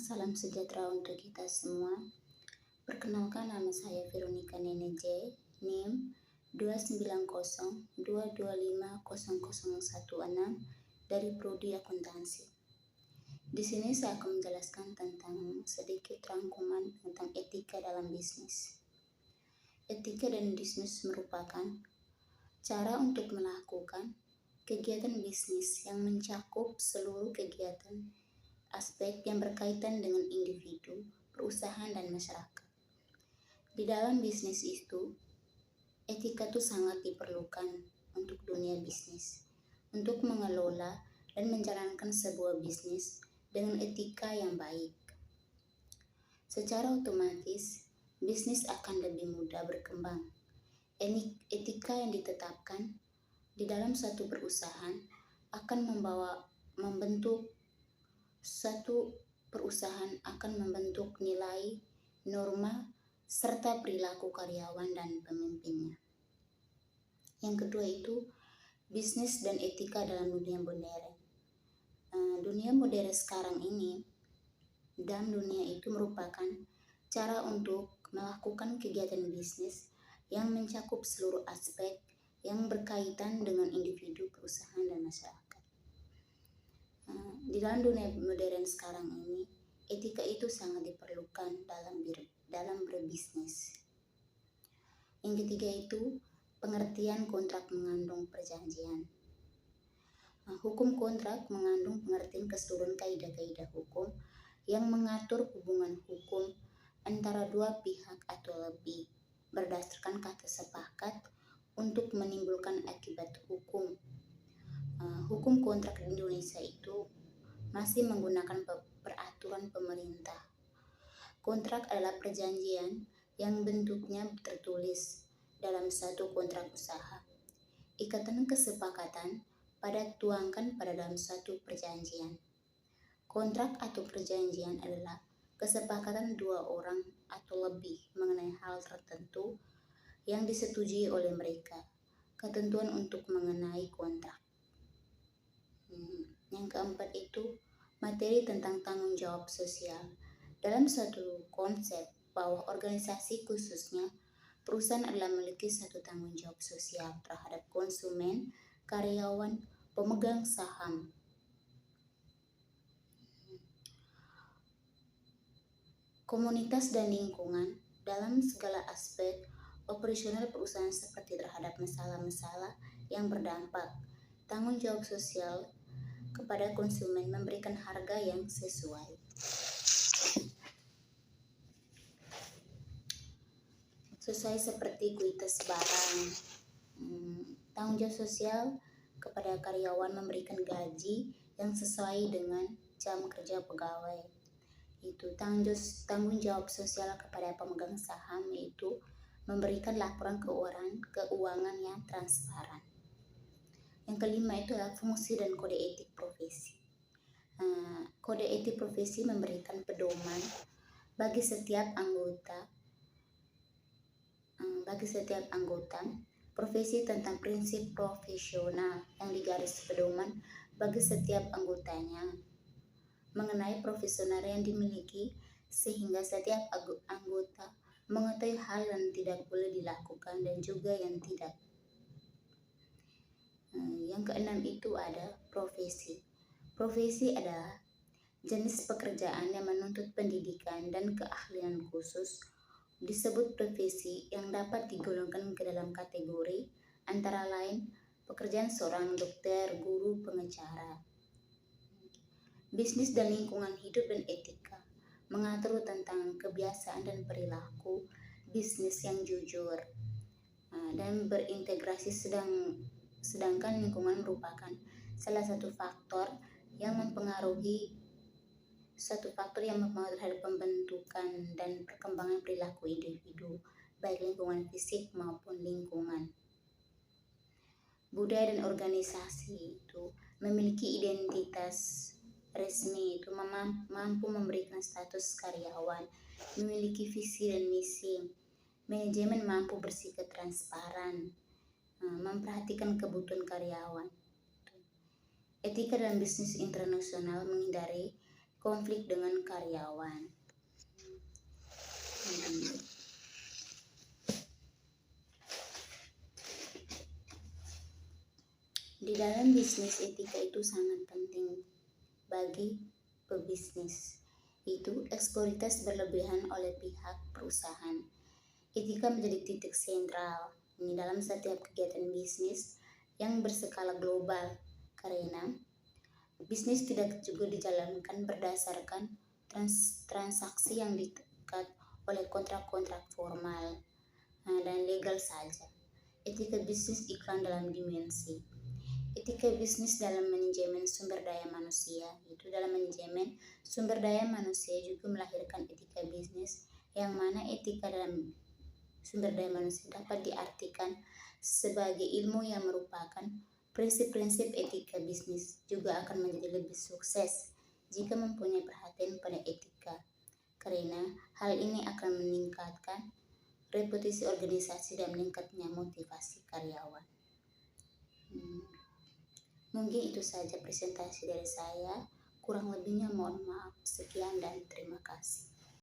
Salam sejahtera untuk kita semua. Perkenalkan, nama saya Veronica Nene J, NIM 29022250016 dari Prodi Akuntansi. Di sini saya akan menjelaskan tentang sedikit rangkuman tentang etika dalam bisnis. Etika dan bisnis merupakan cara untuk melakukan kegiatan bisnis yang mencakup seluruh kegiatan aspek yang berkaitan dengan individu, perusahaan, dan masyarakat. Di dalam bisnis itu, etika itu sangat diperlukan untuk dunia bisnis, untuk mengelola dan menjalankan sebuah bisnis dengan etika yang baik. Secara otomatis, bisnis akan lebih mudah berkembang. Etika yang ditetapkan di dalam suatu perusahaan akan membentuk suatu perusahaan akan membentuk nilai, norma, serta perilaku karyawan dan pemimpinnya. Yang kedua itu bisnis dan etika dalam dunia modern. Dunia modern sekarang ini, dalam dunia itu merupakan cara untuk melakukan kegiatan bisnis yang mencakup seluruh aspek yang berkaitan dengan individu, perusahaan, dan masyarakat. Di dalam dunia modern sekarang ini, etika itu sangat diperlukan dalam berbisnis. Yang ketiga itu pengertian kontrak mengandung perjanjian. Hukum kontrak mengandung pengertian keseluruhan kaidah-kaidah hukum yang mengatur hubungan hukum antara dua pihak atau lebih berdasarkan kata sepakat untuk menimbulkan akibat hukum. Hukum kontrak di Indonesia itu masih menggunakan peraturan pemerintah. Kontrak adalah perjanjian yang bentuknya tertulis dalam satu kontrak usaha. Ikatan kesepakatan tuangkan pada dalam satu perjanjian. Kontrak atau perjanjian adalah kesepakatan dua orang atau lebih mengenai hal tertentu yang disetujui oleh mereka. Ketentuan untuk mengenai kontrak. Yang keempat itu materi tentang tanggung jawab sosial. Dalam suatu konsep bahwa organisasi, khususnya perusahaan, adalah memiliki satu tanggung jawab sosial terhadap konsumen, karyawan, pemegang saham. Komunitas dan lingkungan dalam segala aspek operasional perusahaan seperti terhadap masalah-masalah yang berdampak. Tanggung jawab sosial kepada konsumen memberikan harga yang sesuai. Sesuai seperti kuitas barang. Tanggung jawab sosial kepada karyawan memberikan gaji yang sesuai dengan jam kerja pegawai. Itu tanggung jawab sosial kepada pemegang saham, yaitu memberikan laporan keuangan yang transparan. Yang kelima itu adalah fungsi dan kode etik profesi. Kode etik profesi memberikan pedoman bagi setiap anggota profesi tentang prinsip profesional yang digaris pedoman bagi setiap anggotanya mengenai profesional yang dimiliki, sehingga setiap anggota mengetahui hal yang tidak boleh dilakukan dan juga yang tidak. Yang keenam itu ada profesi. Profesi adalah jenis pekerjaan yang menuntut pendidikan dan keahlian khusus. Disebut profesi yang dapat digolongkan ke dalam kategori antara lain pekerjaan seorang dokter, guru, pengacara. Bisnis dan lingkungan hidup dan etika mengatur tentang kebiasaan dan perilaku bisnis yang jujur dan berintegrasi, sedangkan lingkungan merupakan salah satu faktor yang mempengaruhi terhadap pembentukan dan perkembangan perilaku individu, baik lingkungan fisik maupun lingkungan. Budaya dan organisasi itu memiliki identitas resmi, itu mampu memberikan status karyawan, memiliki visi dan misi. Manajemen mampu bersikap transparan, memperhatikan kebutuhan karyawan. Etika dalam bisnis internasional menghindari konflik dengan karyawan. Di dalam bisnis, etika itu sangat penting bagi pebisnis. Itu eksploitasi berlebihan oleh pihak perusahaan. Etika menjadi titik sentral di dalam setiap kegiatan bisnis yang berskala global, karena bisnis tidak juga dijalankan berdasarkan transaksi yang diikat oleh kontrak-kontrak formal dan legal saja. Etika bisnis iklan dalam dimensi. Etika bisnis dalam manajemen sumber daya manusia. Itu dalam manajemen sumber daya manusia juga melahirkan etika bisnis, yang mana etika dalam sumber daya manusia dapat diartikan sebagai ilmu yang merupakan prinsip-prinsip etika bisnis, juga akan menjadi lebih sukses jika mempunyai perhatian pada etika, karena hal ini akan meningkatkan reputasi organisasi dan meningkatnya motivasi karyawan. Mungkin itu saja presentasi dari saya. Kurang lebihnya mohon maaf. Sekian dan terima kasih.